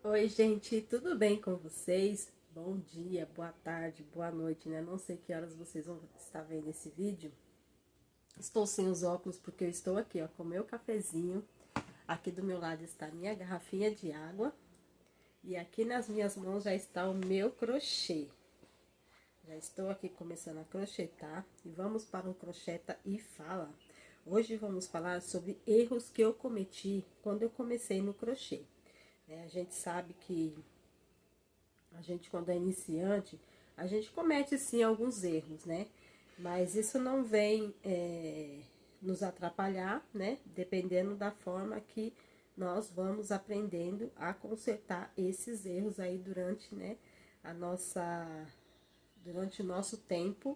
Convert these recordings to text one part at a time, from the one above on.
Oi, gente, tudo bem com vocês? Bom dia, boa tarde, boa noite, né? Não sei que horas vocês vão estar vendo esse vídeo. Estou sem os óculos porque eu estou aqui, ó, com o meu cafezinho. Aqui do meu lado está a minha garrafinha de água. E aqui nas minhas mãos já está o meu crochê. Já estou aqui começando a crochetar e vamos para um crocheta e fala. Hoje vamos falar sobre erros que eu cometi quando eu comecei no crochê. A gente sabe que a gente, quando é iniciante, a gente comete sim alguns erros, né? Mas isso não vem nos atrapalhar, né? Dependendo da forma que nós vamos aprendendo a consertar esses erros aí durante, né, durante o nosso tempo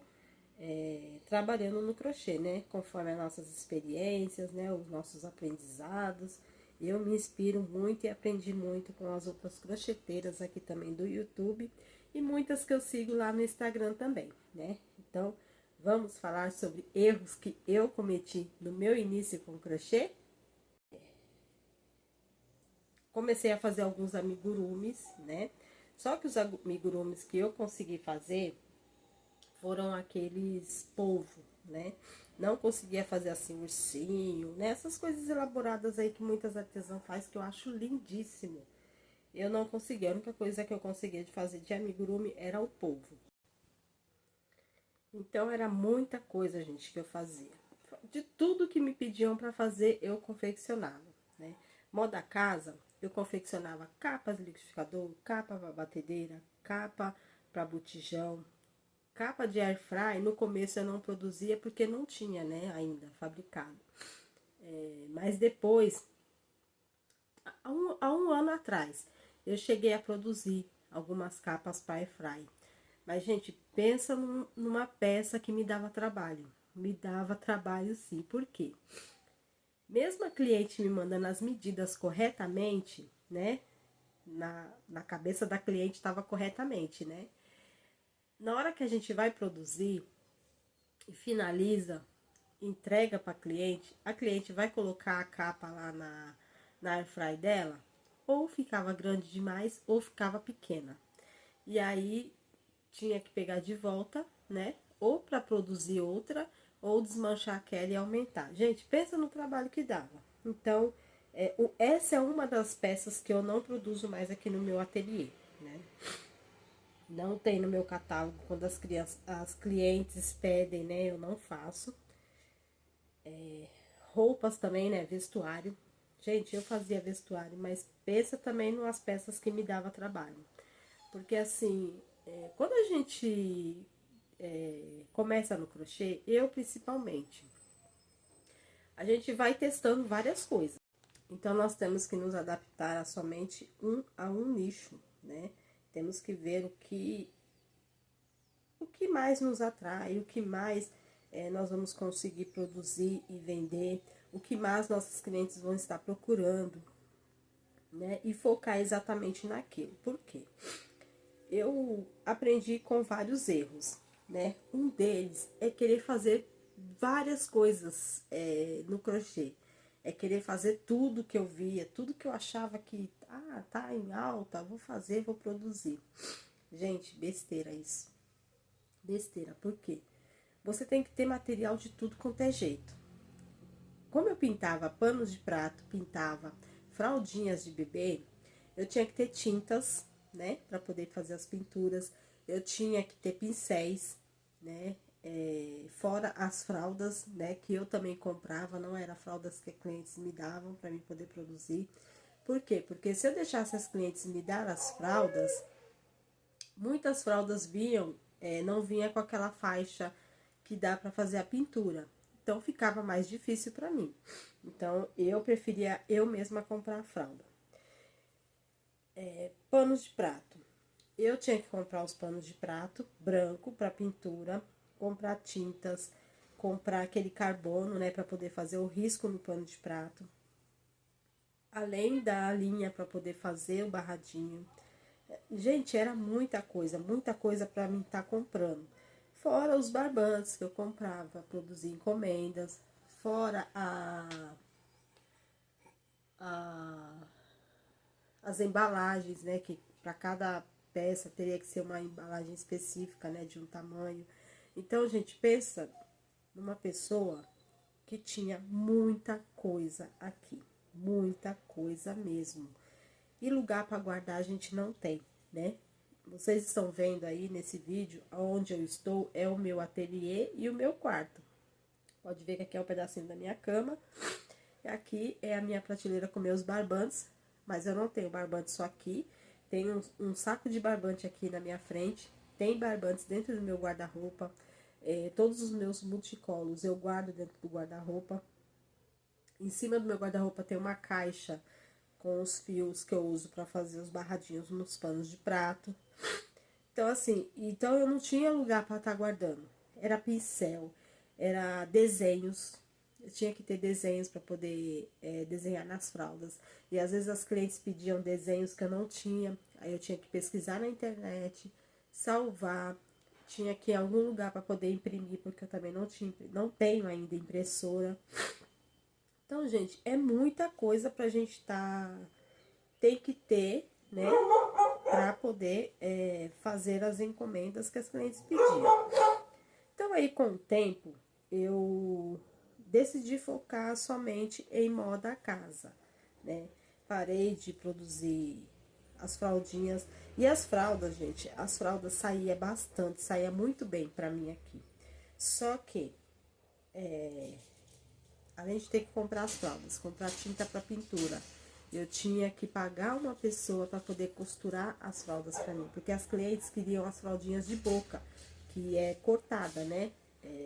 trabalhando no crochê, né? Conforme as nossas experiências, né? Os nossos aprendizados. Eu me inspiro muito e aprendi muito com as outras crocheteiras aqui também do YouTube e muitas que eu sigo lá no Instagram também, né? Então, vamos falar sobre erros que eu cometi no meu início com crochê. Comecei a fazer alguns amigurumis, né? Só que os amigurumis que eu consegui fazer foram aqueles polvo, né? Não conseguia fazer assim ursinho, né? Essas coisas elaboradas aí que muitas artesãs fazem, que eu acho lindíssimo. Eu não consegui, a única coisa que eu conseguia de fazer de amigurumi era o polvo. Então era muita coisa, gente, que eu fazia. De tudo que me pediam para fazer, eu confeccionava, né? Moda casa, eu confeccionava capas de liquidificador, capa para batedeira, capa para botijão, capa de air fry. No começo eu não produzia porque não tinha, né, ainda fabricado. Mas depois, há um ano atrás, eu cheguei a produzir algumas capas para air fry. Mas, gente, pensa numa peça que me dava trabalho. Me dava trabalho, sim. Por quê? Mesmo a cliente me mandando as medidas corretamente, né? Na cabeça da cliente estava corretamente, né? Na hora que a gente vai produzir e finaliza, entrega para a cliente vai colocar a capa lá na airfry dela, ou ficava grande demais ou ficava pequena. E aí tinha que pegar de volta, né? Ou para produzir outra, ou desmanchar aquela e aumentar. Gente, pensa no trabalho que dava. Então, essa é uma das peças que eu não produzo mais aqui no meu ateliê, né? Não tem no meu catálogo quando as clientes pedem, né? Eu não faço. Roupas também, né? Vestuário. Gente, eu fazia vestuário, mas pensa também nas peças que me dava trabalho. Porque assim, quando a gente começa no crochê, eu principalmente, a gente vai testando várias coisas. Então, nós temos que nos adaptar a somente a um nicho, né? Temos que ver o que mais nos atrai, o que mais nós vamos conseguir produzir e vender, o que mais nossos clientes vão estar procurando, né? E focar exatamente naquilo. Por quê? Eu aprendi com vários erros, né? Um deles é querer fazer várias coisas no crochê. É querer fazer tudo que eu via, tudo que eu achava que tá em alta, vou fazer, vou produzir. Gente, besteira isso. Besteira, por quê? Você tem que ter material de tudo quanto é jeito. Como eu pintava panos de prato, pintava fraldinhas de bebê, eu tinha que ter tintas, né, para poder fazer as pinturas. Eu tinha que ter pincéis, né, fora as fraldas, né, que eu também comprava, não eram fraldas que clientes me davam para mim poder produzir. Por quê? Porque se eu deixasse as clientes me dar as fraldas, muitas fraldas não vinha com aquela faixa que dá para fazer a pintura. Então ficava mais difícil para mim. Então eu preferia eu mesma comprar a fralda. Panos de prato. Eu tinha que comprar os panos de prato branco para pintura, comprar tintas, comprar aquele carbono, né, para poder fazer o risco no pano de prato. Além da linha para poder fazer o barradinho. Gente, era muita coisa para mim estar comprando. Fora os barbantes que eu comprava, produzir encomendas, fora a as embalagens, né, que para cada peça teria que ser uma embalagem específica, né, de um tamanho. Então, gente, pensa numa pessoa que tinha muita coisa aqui, muita coisa mesmo. E lugar para guardar a gente não tem, né? Vocês estão vendo aí nesse vídeo, onde eu estou é o meu ateliê e o meu quarto. Pode ver que aqui é um pedacinho da minha cama. E aqui é a minha prateleira com meus barbantes, mas eu não tenho barbante só aqui. Tem um saco de barbante aqui na minha frente. Tem barbantes dentro do meu guarda-roupa. Todos os meus multicolos eu guardo dentro do guarda-roupa. Em cima do meu guarda-roupa tem uma caixa com os fios que eu uso para fazer os barradinhos nos panos de prato. Então, assim, então eu não tinha lugar para estar guardando. Era pincel, era desenhos. Eu tinha que ter desenhos para poder desenhar nas fraldas. E às vezes as clientes pediam desenhos que eu não tinha. Aí eu tinha que pesquisar na internet, salvar. Tinha que ir em algum lugar para poder imprimir, porque eu também não tenho ainda impressora. Então, gente, é muita coisa pra gente tem que ter, né, para poder fazer as encomendas que as clientes pediam. Então, aí com o tempo, eu decidi focar somente em moda casa, né? Parei de produzir as fraldinhas. E as fraldas, gente, as fraldas saía bastante, saía muito bem pra mim aqui. Só que, além de ter que comprar as fraldas, comprar tinta para pintura, eu tinha que pagar uma pessoa para poder costurar as fraldas para mim, porque as clientes queriam as fraldinhas de boca, que é cortada, né?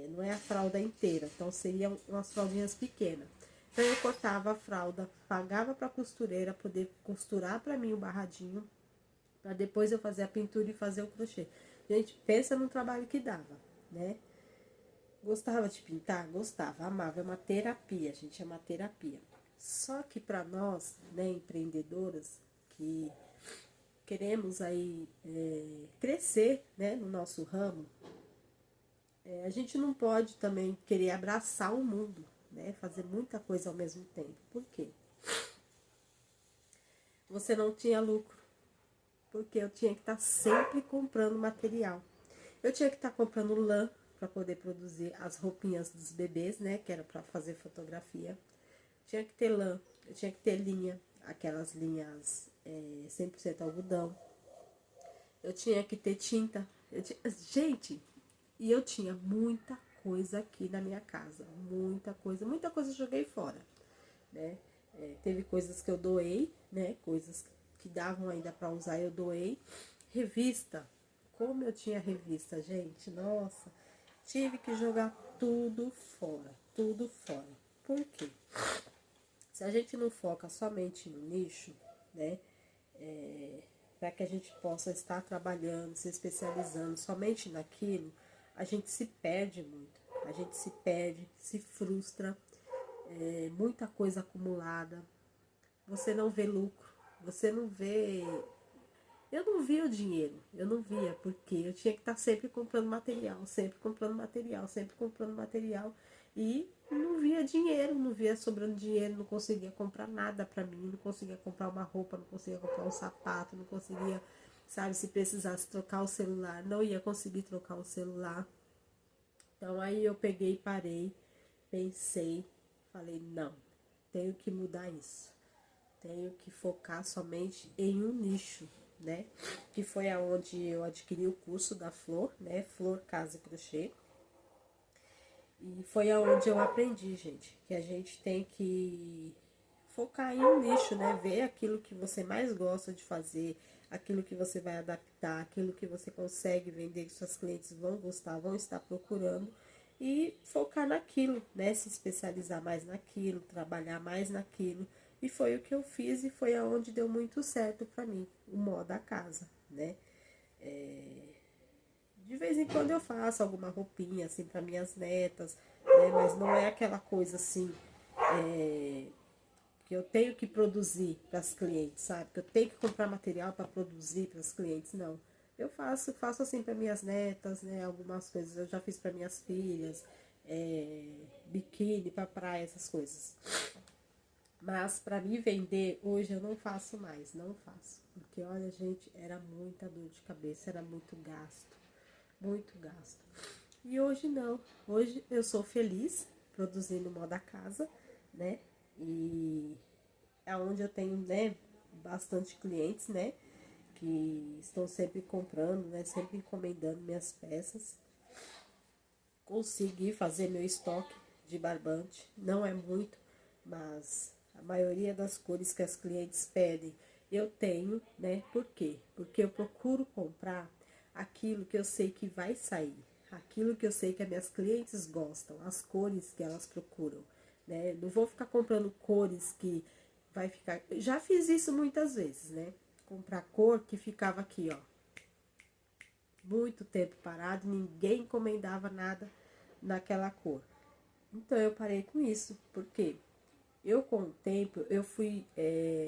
Não é a fralda inteira, então seriam umas fraldinhas pequenas. Então eu cortava a fralda, pagava para a costureira poder costurar para mim o barradinho, para depois eu fazer a pintura e fazer o crochê. Gente, pensa no trabalho que dava, né? Gostava de pintar? Gostava, amava, é uma terapia, gente, é uma terapia. Só que para nós, né, empreendedoras, que queremos aí crescer, né, no nosso ramo, a gente não pode também querer abraçar o mundo, né, fazer muita coisa ao mesmo tempo. Por quê? Você não tinha lucro, porque eu tinha que estar sempre comprando material. Eu tinha que estar comprando lã para poder produzir as roupinhas dos bebês, né, que era para fazer fotografia. Tinha que ter lã, eu tinha que ter linha, aquelas linhas 100% algodão. Eu tinha que ter tinta. Gente, e eu tinha muita coisa aqui na minha casa. Muita coisa eu joguei fora, né? Teve coisas que eu doei, né? Coisas que davam ainda para usar, eu doei. Revista. Como eu tinha revista, gente, nossa. Tive que jogar tudo fora, tudo fora. Por quê? Se a gente não foca somente no nicho, né, para que a gente possa estar trabalhando, se especializando somente naquilo, a gente se perde muito. A gente se perde, se frustra, muita coisa acumulada. Você não vê lucro, você não vê. Eu não via o dinheiro, eu não via, porque eu tinha que estar sempre comprando material, sempre comprando material, sempre comprando material. E não via dinheiro, não via sobrando dinheiro, não conseguia comprar nada pra mim, não conseguia comprar uma roupa, não conseguia comprar um sapato, não conseguia, sabe, se precisasse trocar o celular, não ia conseguir trocar o celular. Então aí eu peguei, parei, pensei, falei, não, tenho que mudar isso. Tenho que focar somente em um nicho, né? Que foi aonde eu adquiri o curso da Flor, né? Flor Casa e Crochê. E foi aonde eu aprendi, gente, que a gente tem que focar em um nicho, né? Ver aquilo que você mais gosta de fazer, aquilo que você vai adaptar, aquilo que você consegue vender, que suas clientes vão gostar, vão estar procurando. E focar naquilo, né? Se especializar mais naquilo, trabalhar mais naquilo. E foi o que eu fiz e foi aonde deu muito certo pra mim, o moda casa, né? De vez em quando eu faço alguma roupinha, assim, para minhas netas, né? Mas não é aquela coisa, assim, que eu tenho que produzir para as clientes, sabe? Que eu tenho que comprar material para produzir para as clientes, não. Eu faço assim para minhas netas, né? Algumas coisas eu já fiz para minhas filhas, biquíni para praia, essas coisas. Mas para mim vender hoje eu não faço mais, não faço. Porque olha, gente, era muita dor de cabeça, era muito gasto, muito gasto. E hoje não. Hoje eu sou feliz produzindo moda casa, né? E é onde eu tenho, né, bastante clientes, né, que estão sempre comprando, né, sempre encomendando minhas peças. Consegui fazer meu estoque de barbante, não é muito, mas a maioria das cores que as clientes pedem eu tenho, né? Por quê? Porque eu procuro comprar aquilo que eu sei que vai sair, aquilo que eu sei que as minhas clientes gostam, as cores que elas procuram, né? Não vou ficar comprando cores que vai ficar. Já fiz isso muitas vezes, né? Comprar cor que ficava aqui, ó, muito tempo parado, ninguém encomendava nada naquela cor. Então eu parei com isso, porque eu com o tempo eu fui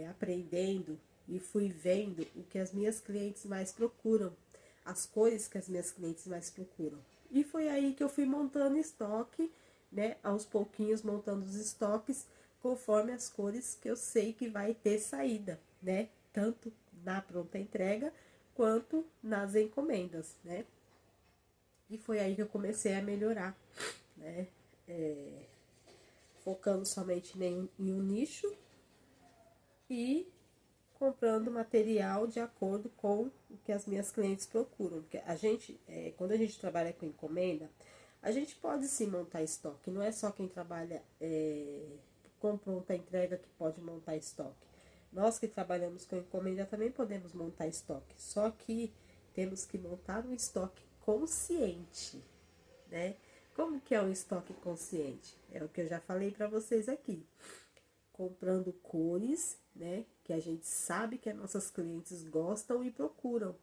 aprendendo e fui vendo o que as minhas clientes mais procuram, as cores que as minhas clientes mais procuram. E foi aí que eu fui montando estoque, né, aos pouquinhos montando os estoques conforme as cores que eu sei que vai ter saída, né, tanto na pronta entrega quanto nas encomendas, né. E foi aí que eu comecei a melhorar, né, focando somente em um nicho e comprando material de acordo com o que as minhas clientes procuram. Porque a gente, quando a gente trabalha com encomenda, a gente pode sim montar estoque. Não é só quem trabalha com pronta entrega que pode montar estoque. Nós que trabalhamos com encomenda também podemos montar estoque. Só que temos que montar um estoque consciente, né? Como que é um estoque consciente? É o que eu já falei para vocês aqui. Comprando cores, né, que a gente sabe que as nossas clientes gostam e procuram,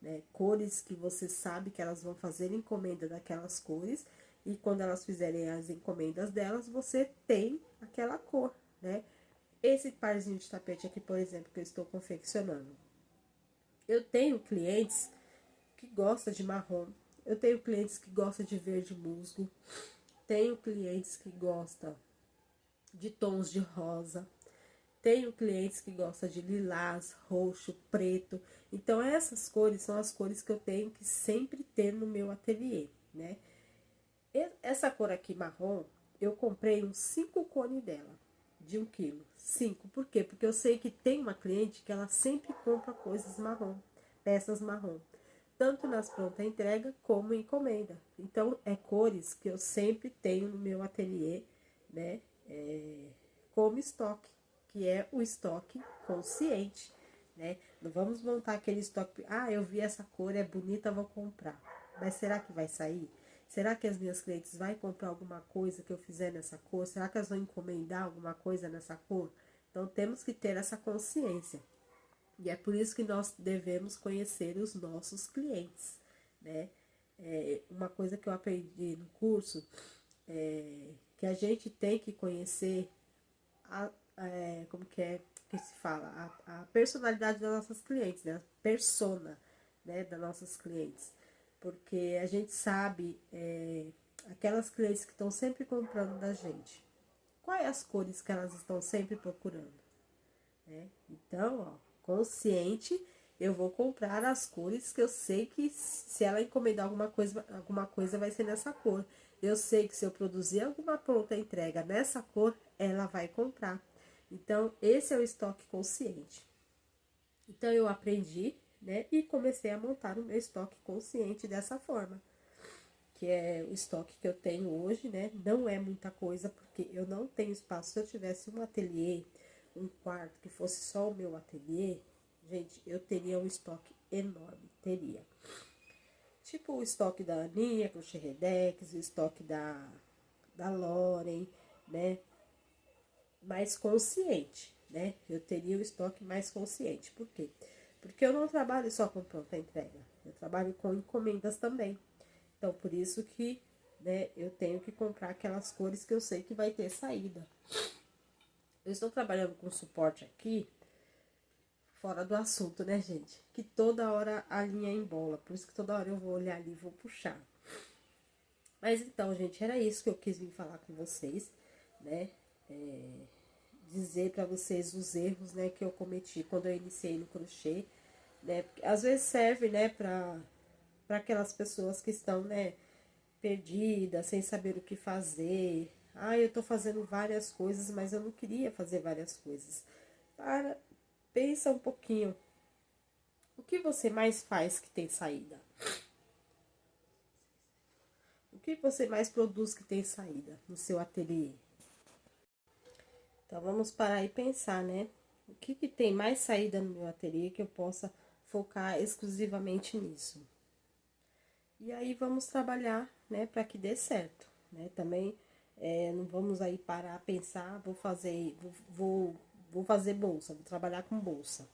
né? Cores que você sabe que elas vão fazer encomenda daquelas cores e quando elas fizerem as encomendas delas, você tem aquela cor, né? Esse parzinho de tapete aqui, por exemplo, que eu estou confeccionando. Eu tenho clientes que gostam de marrom, eu tenho clientes que gostam de verde musgo, tenho clientes que gostam de tons de rosa, tenho clientes que gostam de lilás, roxo, preto. Então essas cores são as cores que eu tenho que sempre ter no meu ateliê, né? Essa cor aqui marrom, eu comprei uns 5 cones dela, de 1 quilo. 5, por quê? Porque eu sei que tem uma cliente que ela sempre compra coisas marrom, peças marrom. Tanto nas pronta entrega como encomenda. Então, é cores que eu sempre tenho no meu ateliê, né? Como estoque, que é o estoque consciente, né? Não vamos montar aquele estoque, eu vi essa cor, é bonita, vou comprar. Mas será que vai sair? Será que as minhas clientes vão comprar alguma coisa que eu fizer nessa cor? Será que elas vão encomendar alguma coisa nessa cor? Então, temos que ter essa consciência. E é por isso que nós devemos conhecer os nossos clientes, né? Uma coisa que eu aprendi no curso é que a gente tem que conhecer como que é que se fala? A personalidade das nossas clientes, né? A persona, né, das nossas clientes. Porque a gente sabe aquelas clientes que estão sempre comprando da gente. Quais as cores que elas estão sempre procurando? Né? Então, ó, consciente, eu vou comprar as cores que eu sei que se ela encomendar alguma coisa vai ser nessa cor. Eu sei que se eu produzir alguma pronta entrega nessa cor, ela vai comprar. Então, esse é o estoque consciente. Então, eu aprendi, né, e comecei a montar o meu estoque consciente dessa forma. Que é o estoque que eu tenho hoje, né? Não é muita coisa, porque eu não tenho espaço. Se eu tivesse um ateliê, um quarto que fosse só o meu ateliê, gente, eu teria um estoque enorme, teria. Tipo o estoque da Aninha, Crochê Redex, o estoque da Loren, né? Mais consciente, né? Eu teria o estoque mais consciente. Por quê? Porque eu não trabalho só com pronta entrega. Eu trabalho com encomendas também. Então, por isso que, né, eu tenho que comprar aquelas cores que eu sei que vai ter saída. Eu estou trabalhando com suporte aqui, fora do assunto, né, gente? Que toda hora a linha embola, por isso que toda hora eu vou olhar ali e vou puxar. Mas então, gente, era isso que eu quis vir falar com vocês, né? dizer para vocês os erros, né, que eu cometi quando eu iniciei no crochê, né? Porque às vezes serve, né, para aquelas pessoas que estão, né, perdidas, sem saber o que fazer. Ah, eu tô fazendo várias coisas, mas eu não queria fazer várias coisas. Pensa um pouquinho. O que você mais faz que tem saída? O que você mais produz que tem saída no seu ateliê? Então, vamos parar e pensar, né? O que tem mais saída no meu ateliê que eu possa focar exclusivamente nisso? E aí, vamos trabalhar, né, para que dê certo, né? Também, não vamos aí parar a pensar, vou fazer bolsa, vou trabalhar com bolsa.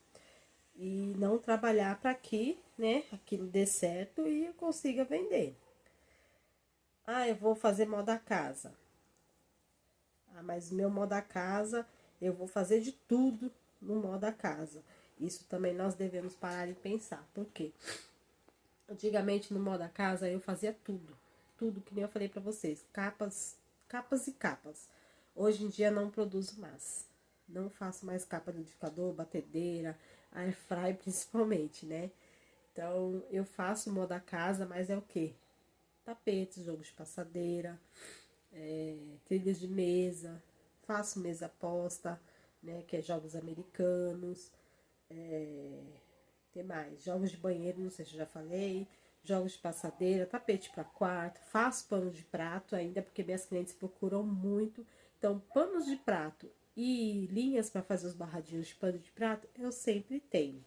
E não trabalhar para que, né, aquilo dê certo e eu consiga vender. Ah, eu vou fazer moda casa. Ah, mas meu moda casa, eu vou fazer de tudo no moda casa. Isso também nós devemos parar e pensar. Por quê? Antigamente no moda casa eu fazia tudo. Tudo que nem eu falei pra vocês. Capas, capas e capas. Hoje em dia não produzo mais. Não faço mais capa de liquidificador, batedeira, air fry principalmente, né? Então eu faço moda casa, mas é o quê? Tapetes, jogos de passadeira, trilhos de mesa, faço mesa posta, né, que é jogos americanos, tem mais, jogos de banheiro, não sei se eu já falei, jogos de passadeira, tapete para quarto, faço pano de prato ainda, porque minhas clientes procuram muito, então panos de prato e linhas para fazer os barradinhos de pano de prato, eu sempre tenho.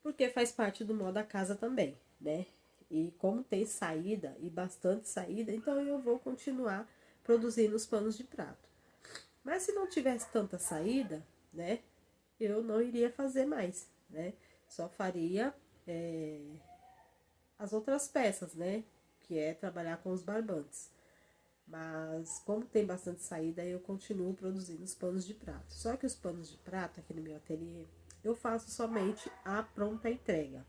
Porque faz parte do moda casa também, né? E como tem saída, e bastante saída, então eu vou continuar produzindo os panos de prato. Mas se não tivesse tanta saída, né, eu não iria fazer mais, né? Só faria as outras peças, né? Que é trabalhar com os barbantes. Mas como tem bastante saída, eu continuo produzindo os panos de prato. Só que os panos de prato aqui no meu ateliê, eu faço somente a pronta entrega,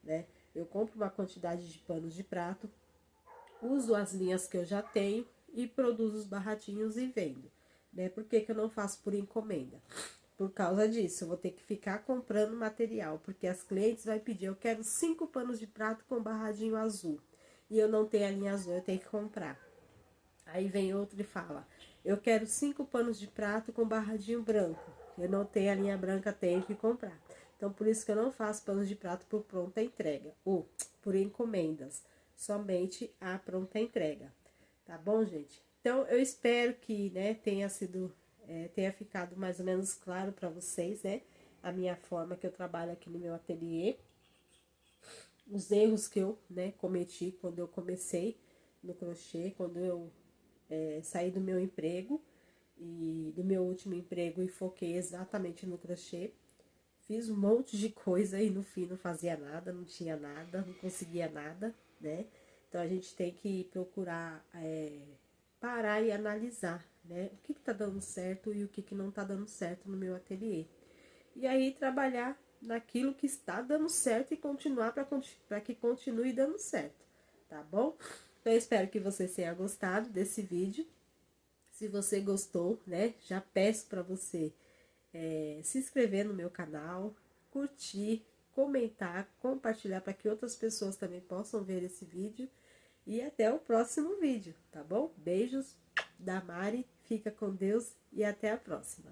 né? Eu compro uma quantidade de panos de prato, uso as linhas que eu já tenho e produzo os barradinhos e vendo, né? Por que que eu não faço por encomenda? Por causa disso, eu vou ter que ficar comprando material, porque as clientes vão pedir, eu quero 5 panos de prato com barradinho azul. E eu não tenho a linha azul, eu tenho que comprar. Aí vem outro e fala, eu quero 5 panos de prato com barradinho branco. Eu não tenho a linha branca, tenho que comprar. Então, por isso que eu não faço panos de prato por pronta entrega, ou por encomendas, somente a pronta entrega. Tá bom, gente? Então, eu espero que, né, tenha ficado mais ou menos claro para vocês, né, a minha forma que eu trabalho aqui no meu ateliê, os erros que eu, né, cometi quando eu comecei no crochê, quando eu saí do meu emprego e do meu último emprego e foquei exatamente no crochê. Fiz um monte de coisa e no fim não fazia nada, não tinha nada, não conseguia nada, né? Então a gente tem que procurar parar e analisar, né? O que tá dando certo e o que não tá dando certo no meu ateliê. E aí trabalhar naquilo que está dando certo e continuar para que continue dando certo, tá bom? Então, eu espero que você tenha gostado desse vídeo. Se você gostou, né, já peço para você se inscrever no meu canal, curtir, comentar, compartilhar para que outras pessoas também possam ver esse vídeo. E até o próximo vídeo, tá bom? Beijos da Mari, fica com Deus e até a próxima.